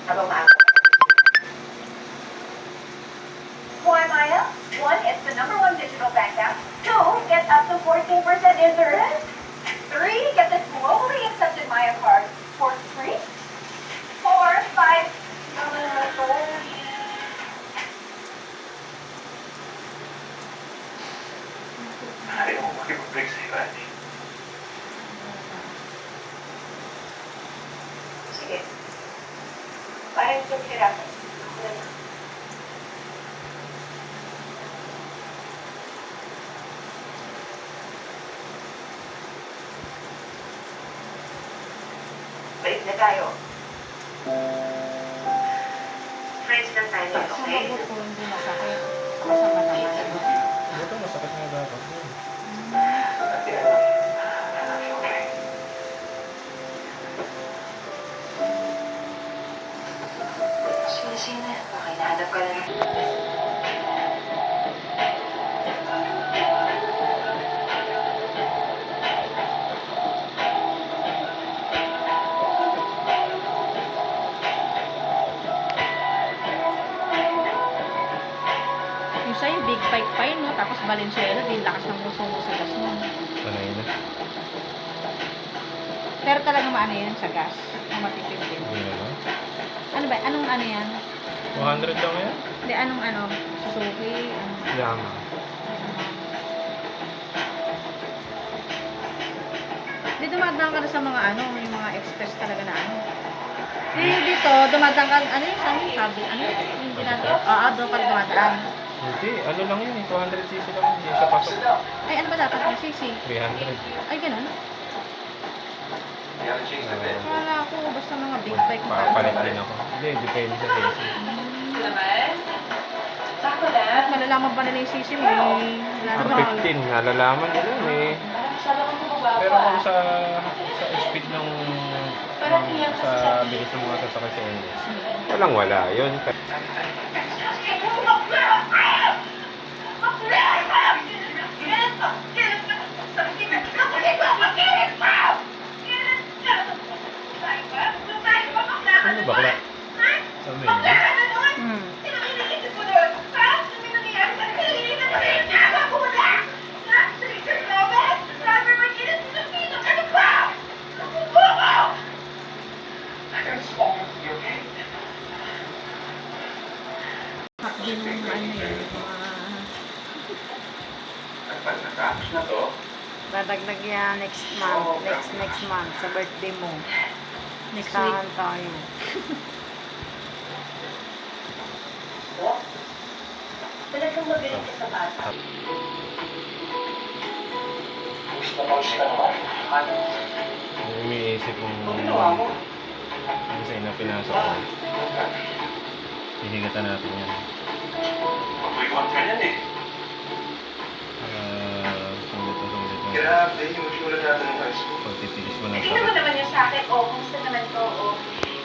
habang maaga. Why, Maya? 1, it's the #1 digital bank app. 2, get up to 14% interest. 3, get the globally accepted Maya card for free. 4, 5, Ayaw mo makipag-break sa'yo, Ate. sige. Parang ito hirapan. Ako na lang. Balik na tayo. Friends lang tayo, Sa okay? bagot ko hindi masakit. Masama naman. Ito, masakit nga dapat yun. Ate, okay. Sige, baka hinahanap ka na ng... Yung sa'yo, big fight pa yun, no? Tapos Valenzuela, din lakas ng puso mo sa gas mo. Sanay na. Pero talaga maano yun sa gas. Matipid din. Hindi naman. Ano ba? Anong ano yan? 200 lang yan? Hindi, anong ano? Suzuki? Ano? Yama. Hindi, dumadaan ka na sa mga ano, yung mga express talaga na ano. Dito, dumadaan ka, ano yung sabi? Ano yung ginagawa? Oo, doon ka dumadaan. Hindi, ano lang yun eh. 200cc lang yun. Hindi sa pasok. Ay, ano ba dapat yung CC? 300. Ay, ganun? You haven't changed the bed. Kala ko, basta mga big bike na Papalit din ako. Hindi, depende sa case. Naman? Sakto lang. Malalaman pa nila yung CC mo. Ang 15, nalalaman nila eh. Masyado kang bumaba. Pero kung sa speed ng sa bilis ng mga sasakay sa NS, walang wala yun. Ano bakla? Sa menu? Hmm. You okay? Hakdi nung ano yun, Nagpag-natapos na to. dadagdag yan next month, next month, sa birthday mo. Next week tayo. Talagang magaling ka sa bata. Gusto mo sila naman. Ano? Umiisip kung Ginawa mo. ano sa'yo na pinasok ko. Hihigatan natin yan. Mag-iwan ka yan eh. Sulit na sulit yung Grabe, yung sulat natin ng high school. pagtitiis mo ng Hindi naman sakit. naman yung sa akin. Oh, kumusta naman to? Oh,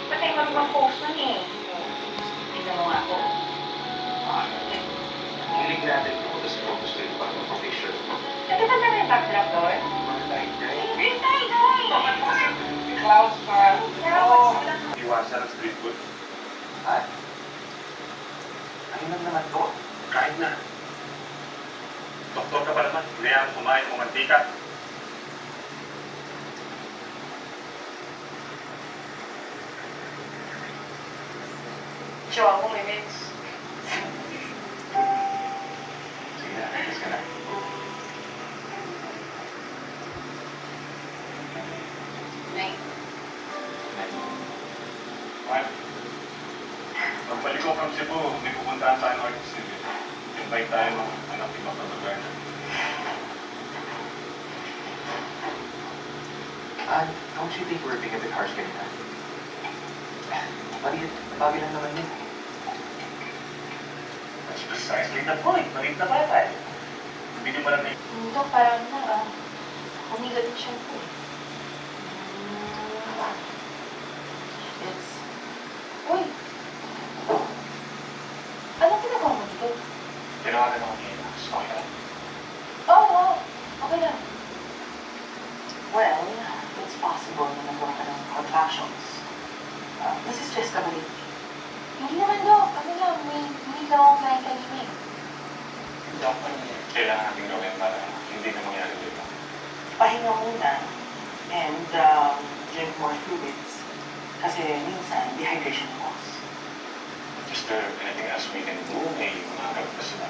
patay marunong post nun eh. Tingnan mo nga ako. Hilig natin pumunta sa focus ko yung pag-picture. Ito ba na may backdrop doon? Mga tayo-tayo. Green tie! Clouds pa. Oh. Iwasan ang street food. Ha? Ayun lang naman to. Kahit na. Doktor ka pa naman. Kaya kumain mo mantika. Jowa mo, may mix. Sige na, ayos ka na. Nay. Mark, pagbalik ko from Cebu, may pupuntahan tayo ng Artist City. Invite tayo ng anak ni Papa Bagarna. Don't you think we're being a bit harsh kanina? Maliit, bagay lang naman yun. That's precisely the point. Maliit na bata eh. Hindi mo lang na Dok, parang na, humiga din siya po. It's... Uy! Anong ginagawa mo dito? tinawagan ako ni Ina. Okay ka lang. Oo, okay lang. Well, it's possible na nagawa ka ng contractions. This is just a belief. Hindi naman, Dok. Ano lang, may dalawang client kanina eh. Doc, kailangan natin gawin para hindi na mangyari dito. Pahinga muna and drink more fluids. Kasi minsan, dehydration cause. Is there anything else we can do? May mga gagawin pa sila.